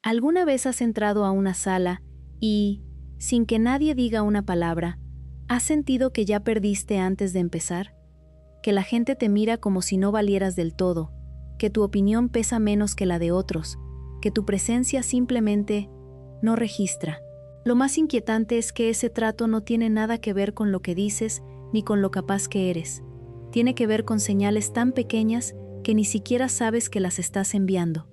¿Alguna vez has entrado a una sala y, sin que nadie diga una palabra, has sentido que ya perdiste antes de empezar? Que la gente te mira como si no valieras del todo, que tu opinión pesa menos que la de otros, que tu presencia simplemente no registra. Lo más inquietante es que ese trato no tiene nada que ver con lo que dices ni con lo capaz que eres. Tiene que ver con señales tan pequeñas que ni siquiera sabes que las estás enviando.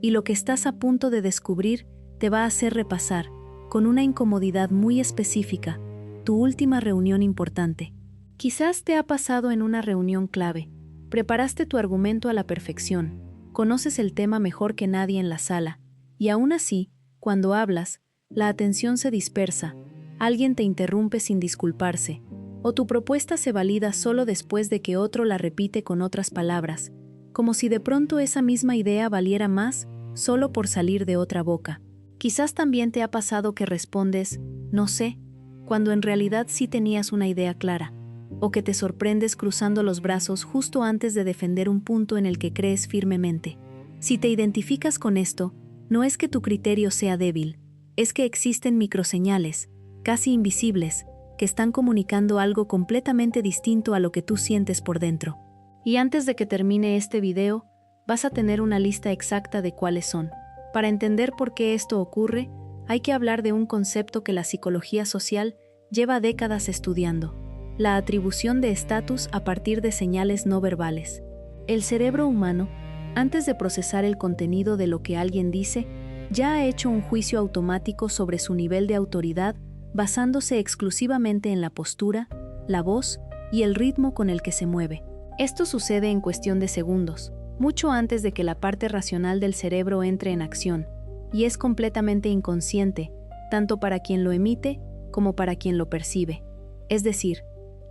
Y lo que estás a punto de descubrir te va a hacer repasar, con una incomodidad muy específica, tu última reunión importante. Quizás te ha pasado en una reunión clave. Preparaste tu argumento a la perfección, conoces el tema mejor que nadie en la sala, y aún así, cuando hablas, la atención se dispersa, alguien te interrumpe sin disculparse, o tu propuesta se valida solo después de que otro la repite con otras palabras, como si de pronto esa misma idea valiera más solo por salir de otra boca. Quizás también te ha pasado que respondes, no sé, cuando en realidad sí tenías una idea clara, o que te sorprendes cruzando los brazos justo antes de defender un punto en el que crees firmemente. Si te identificas con esto, no es que tu criterio sea débil, es que existen microseñales, casi invisibles, que están comunicando algo completamente distinto a lo que tú sientes por dentro. Y antes de que termine este video, vas a tener una lista exacta de cuáles son. Para entender por qué esto ocurre, hay que hablar de un concepto que la psicología social lleva décadas estudiando: la atribución de estatus a partir de señales no verbales. El cerebro humano, antes de procesar el contenido de lo que alguien dice, ya ha hecho un juicio automático sobre su nivel de autoridad basándose exclusivamente en la postura, la voz y el ritmo con el que se mueve. Esto sucede en cuestión de segundos, mucho antes de que la parte racional del cerebro entre en acción, y es completamente inconsciente, tanto para quien lo emite como para quien lo percibe. Es decir,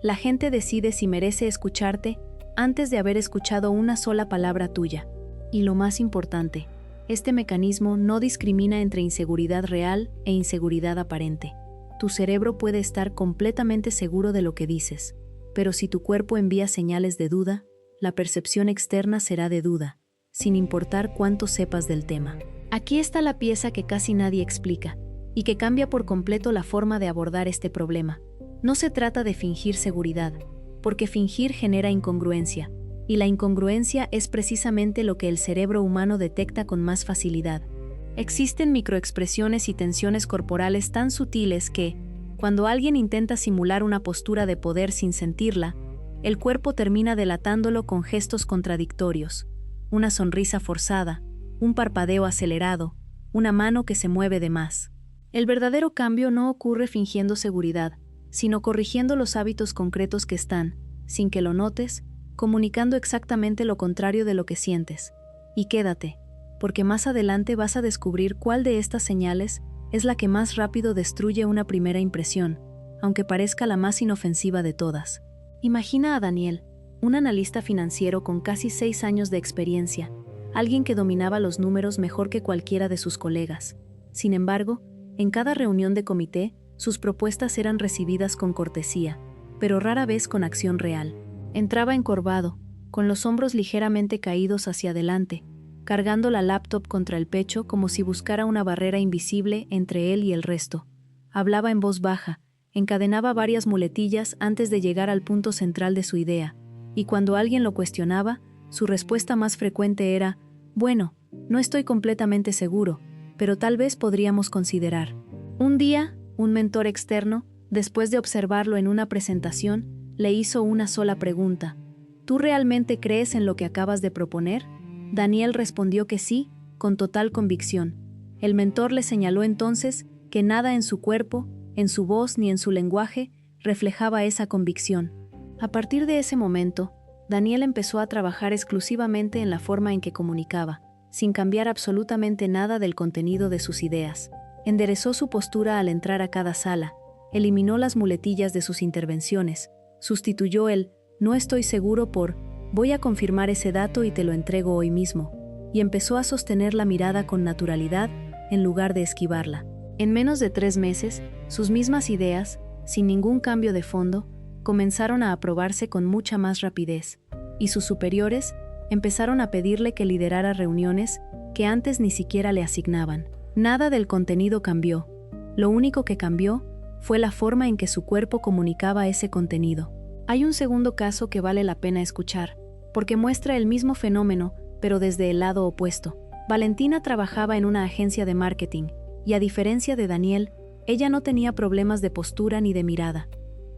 la gente decide si merece escucharte antes de haber escuchado una sola palabra tuya. Y lo más importante, este mecanismo no discrimina entre inseguridad real e inseguridad aparente. Tu cerebro puede estar completamente seguro de lo que dices, pero si tu cuerpo envía señales de duda, la percepción externa será de duda, sin importar cuánto sepas del tema. Aquí está la pieza que casi nadie explica, y que cambia por completo la forma de abordar este problema. No se trata de fingir seguridad, porque fingir genera incongruencia, y la incongruencia es precisamente lo que el cerebro humano detecta con más facilidad. Existen microexpresiones y tensiones corporales tan sutiles que, cuando alguien intenta simular una postura de poder sin sentirla, el cuerpo termina delatándolo con gestos contradictorios, una sonrisa forzada, un parpadeo acelerado, una mano que se mueve de más. El verdadero cambio no ocurre fingiendo seguridad, sino corrigiendo los hábitos concretos que están, sin que lo notes, comunicando exactamente lo contrario de lo que sientes. Y quédate, porque más adelante vas a descubrir cuál de estas señales es la que más rápido destruye una primera impresión, aunque parezca la más inofensiva de todas. Imagina a Daniel, un analista financiero con casi 6 años de experiencia, alguien que dominaba los números mejor que cualquiera de sus colegas. Sin embargo, en cada reunión de comité, sus propuestas eran recibidas con cortesía, pero rara vez con acción real. Entraba encorvado, con los hombros ligeramente caídos hacia adelante, cargando la laptop contra el pecho como si buscara una barrera invisible entre él y el resto. Hablaba en voz baja, encadenaba varias muletillas antes de llegar al punto central de su idea, y cuando alguien lo cuestionaba, su respuesta más frecuente era: bueno, no estoy completamente seguro, pero tal vez podríamos considerar. Un día, un mentor externo, después de observarlo en una presentación, le hizo una sola pregunta: ¿tú realmente crees en lo que acabas de proponer? Daniel respondió que sí, con total convicción. El mentor le señaló entonces que nada en su cuerpo, en su voz ni en su lenguaje reflejaba esa convicción. A partir de ese momento, Daniel empezó a trabajar exclusivamente en la forma en que comunicaba, sin cambiar absolutamente nada del contenido de sus ideas. Enderezó su postura al entrar a cada sala, eliminó las muletillas de sus intervenciones, sustituyó el «no estoy seguro» por «voy a confirmar ese dato y te lo entrego hoy mismo», y empezó a sostener la mirada con naturalidad en lugar de esquivarla. En menos de 3 meses, sus mismas ideas, sin ningún cambio de fondo, comenzaron a aprobarse con mucha más rapidez, y sus superiores empezaron a pedirle que liderara reuniones que antes ni siquiera le asignaban. Nada del contenido cambió. Lo único que cambió fue la forma en que su cuerpo comunicaba ese contenido. Hay un segundo caso que vale la pena escuchar, porque muestra el mismo fenómeno, pero desde el lado opuesto. Valentina trabajaba en una agencia de marketing, y a diferencia de Daniel, ella no tenía problemas de postura ni de mirada.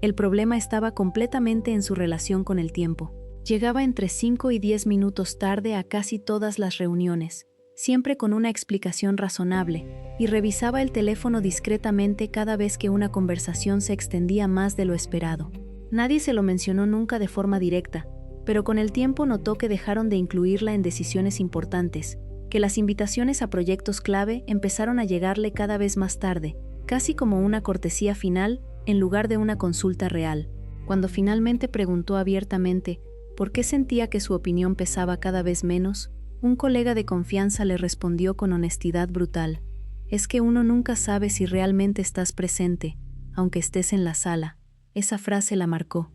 El problema estaba completamente en su relación con el tiempo. Llegaba entre 5 y 10 minutos tarde a casi todas las reuniones, siempre con una explicación razonable, y revisaba el teléfono discretamente cada vez que una conversación se extendía más de lo esperado. Nadie se lo mencionó nunca de forma directa, pero con el tiempo notó que dejaron de incluirla en decisiones importantes, que las invitaciones a proyectos clave empezaron a llegarle cada vez más tarde, casi como una cortesía final en lugar de una consulta real. Cuando finalmente preguntó abiertamente por qué sentía que su opinión pesaba cada vez menos, un colega de confianza le respondió con honestidad brutal: «Es que uno nunca sabe si realmente estás presente, aunque estés en la sala». Esa frase la marcó.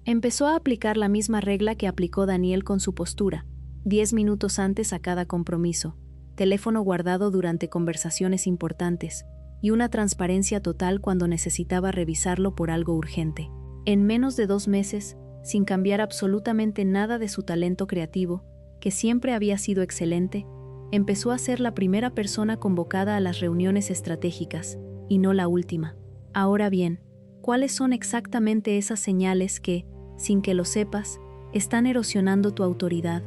Empezó a aplicar la misma regla que aplicó Daniel con su postura: 10 minutos antes a cada compromiso, teléfono guardado durante conversaciones importantes, y una transparencia total cuando necesitaba revisarlo por algo urgente. En menos de 2 meses, sin cambiar absolutamente nada de su talento creativo, que siempre había sido excelente, empezó a ser la primera persona convocada a las reuniones estratégicas, y no la última. Ahora bien, ¿cuáles son exactamente esas señales que, sin que lo sepas, están erosionando tu autoridad?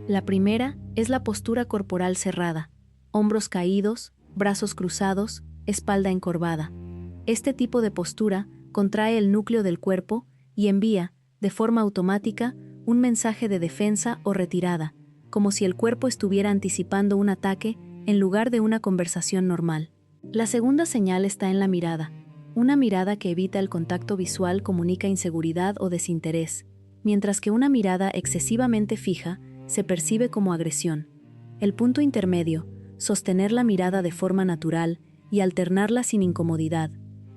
La primera es la postura corporal cerrada, hombros caídos, brazos cruzados, espalda encorvada. Este tipo de postura contrae el núcleo del cuerpo y envía, de forma automática, un mensaje de defensa o retirada, como si el cuerpo estuviera anticipando un ataque en lugar de una conversación normal. La segunda señal está en la mirada. Una mirada que evita el contacto visual comunica inseguridad o desinterés, mientras que una mirada excesivamente fija se percibe como agresión. El punto intermedio, sostener la mirada de forma natural y alternarla sin incomodidad,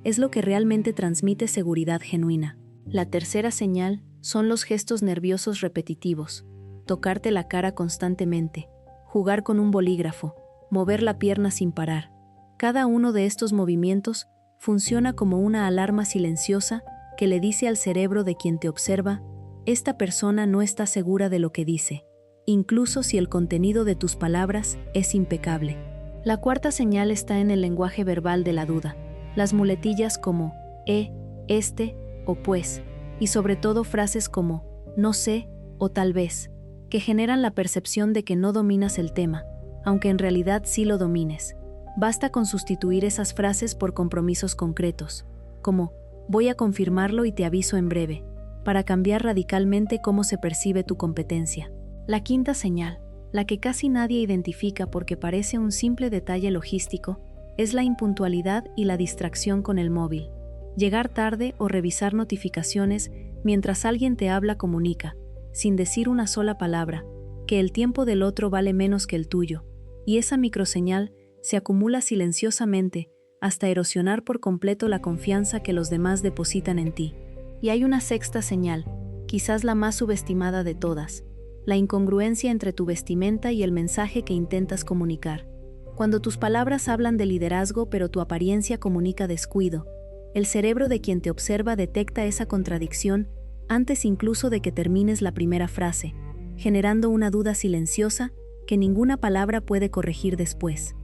es lo que realmente transmite seguridad genuina. La tercera señal son los gestos nerviosos repetitivos: tocarte la cara constantemente, jugar con un bolígrafo, mover la pierna sin parar. Cada uno de estos movimientos funciona como una alarma silenciosa que le dice al cerebro de quien te observa: esta persona no está segura de lo que dice, incluso si el contenido de tus palabras es impecable. La cuarta señal está en el lenguaje verbal de la duda, las muletillas como este o pues, y sobre todo frases como no sé o tal vez, que generan la percepción de que no dominas el tema, aunque en realidad sí lo domines. Basta con sustituir esas frases por compromisos concretos, como voy a confirmarlo y te aviso en breve, para cambiar radicalmente cómo se percibe tu competencia. La quinta señal, la que casi nadie identifica porque parece un simple detalle logístico, es la impuntualidad y la distracción con el móvil. Llegar tarde o revisar notificaciones mientras alguien te habla comunica, sin decir una sola palabra, que el tiempo del otro vale menos que el tuyo, y esa microseñal se acumula silenciosamente hasta erosionar por completo la confianza que los demás depositan en ti. Y hay una sexta señal, quizás la más subestimada de todas: la incongruencia entre tu vestimenta y el mensaje que intentas comunicar. Cuando tus palabras hablan de liderazgo pero tu apariencia comunica descuido, el cerebro de quien te observa detecta esa contradicción antes incluso de que termines la primera frase, generando una duda silenciosa que ninguna palabra puede corregir después.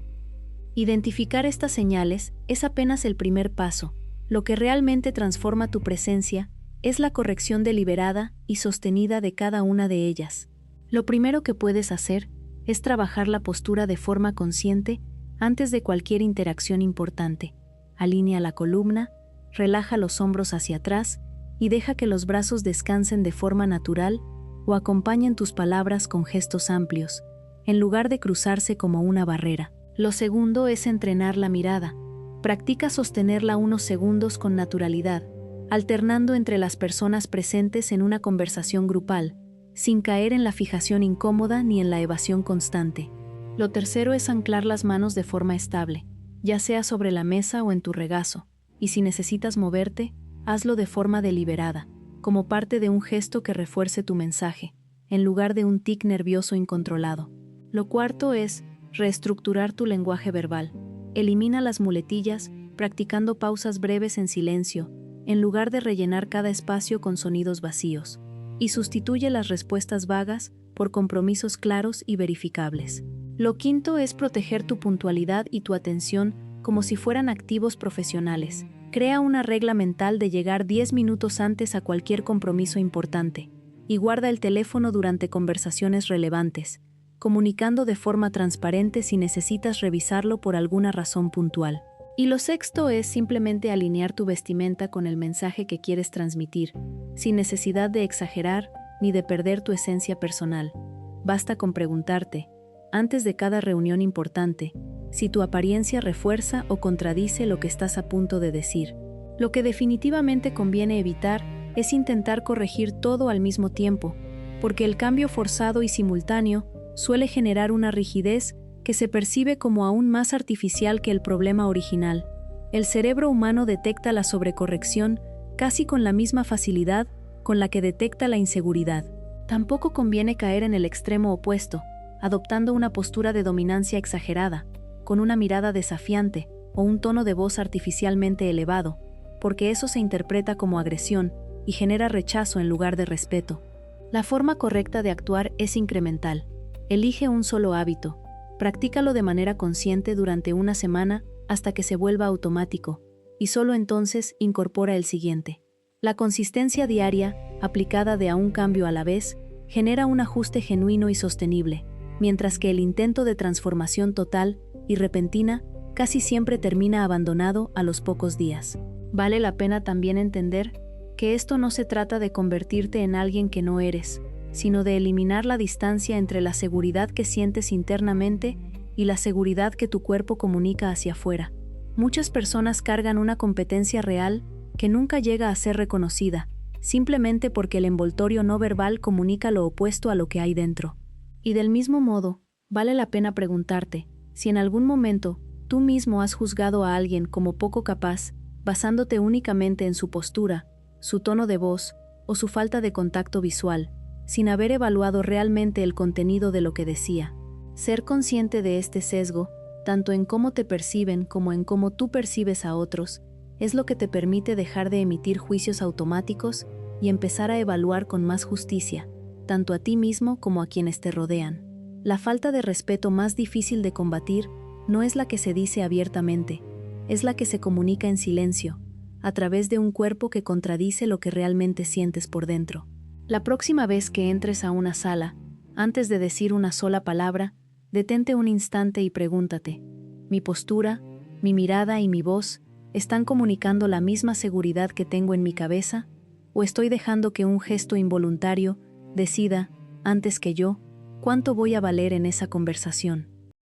Identificar estas señales es apenas el primer paso. Lo que realmente transforma tu presencia es la corrección deliberada y sostenida de cada una de ellas. Lo primero que puedes hacer es trabajar la postura de forma consciente antes de cualquier interacción importante. Alinea la columna, relaja los hombros hacia atrás y deja que los brazos descansen de forma natural o acompañen tus palabras con gestos amplios, en lugar de cruzarse como una barrera. Lo segundo es entrenar la mirada. Practica sostenerla unos segundos con naturalidad, alternando entre las personas presentes en una conversación grupal, sin caer en la fijación incómoda ni en la evasión constante. Lo tercero es anclar las manos de forma estable, ya sea sobre la mesa o en tu regazo, y si necesitas moverte, hazlo de forma deliberada, como parte de un gesto que refuerce tu mensaje, en lugar de un tic nervioso incontrolado. Lo cuarto es reestructurar tu lenguaje verbal. Elimina las muletillas, practicando pausas breves en silencio, en lugar de rellenar cada espacio con sonidos vacíos. Y sustituye las respuestas vagas por compromisos claros y verificables. Lo quinto es proteger tu puntualidad y tu atención como si fueran activos profesionales. Crea una regla mental de llegar 10 minutos antes a cualquier compromiso importante y guarda el teléfono durante conversaciones relevantes, comunicando de forma transparente si necesitas revisarlo por alguna razón puntual. Y lo sexto es simplemente alinear tu vestimenta con el mensaje que quieres transmitir, sin necesidad de exagerar ni de perder tu esencia personal. Basta con preguntarte, antes de cada reunión importante, si tu apariencia refuerza o contradice lo que estás a punto de decir. Lo que definitivamente conviene evitar es intentar corregir todo al mismo tiempo, porque el cambio forzado y simultáneo suele generar una rigidez que se percibe como aún más artificial que el problema original. El cerebro humano detecta la sobrecorrección casi con la misma facilidad con la que detecta la inseguridad. Tampoco conviene caer en el extremo opuesto, adoptando una postura de dominancia exagerada, con una mirada desafiante o un tono de voz artificialmente elevado, porque eso se interpreta como agresión y genera rechazo en lugar de respeto. La forma correcta de actuar es incremental. Elige un solo hábito. Practícalo de manera consciente durante una semana hasta que se vuelva automático, y solo entonces incorpora el siguiente. La consistencia diaria, aplicada de a un cambio a la vez, genera un ajuste genuino y sostenible, mientras que el intento de transformación total y repentina casi siempre termina abandonado a los pocos días. Vale la pena también entender que esto no se trata de convertirte en alguien que no eres, sino de eliminar la distancia entre la seguridad que sientes internamente y la seguridad que tu cuerpo comunica hacia afuera. Muchas personas cargan una competencia real que nunca llega a ser reconocida, simplemente porque el envoltorio no verbal comunica lo opuesto a lo que hay dentro. Y del mismo modo, vale la pena preguntarte si en algún momento tú mismo has juzgado a alguien como poco capaz, basándote únicamente en su postura, su tono de voz o su falta de contacto visual, sin haber evaluado realmente el contenido de lo que decía. Ser consciente de este sesgo, tanto en cómo te perciben como en cómo tú percibes a otros, es lo que te permite dejar de emitir juicios automáticos y empezar a evaluar con más justicia, tanto a ti mismo como a quienes te rodean. La falta de respeto más difícil de combatir no es la que se dice abiertamente, es la que se comunica en silencio, a través de un cuerpo que contradice lo que realmente sientes por dentro. La próxima vez que entres a una sala, antes de decir una sola palabra, detente un instante y pregúntate, ¿mi postura, mi mirada y mi voz están comunicando la misma seguridad que tengo en mi cabeza? ¿O estoy dejando que un gesto involuntario decida, antes que yo, cuánto voy a valer en esa conversación?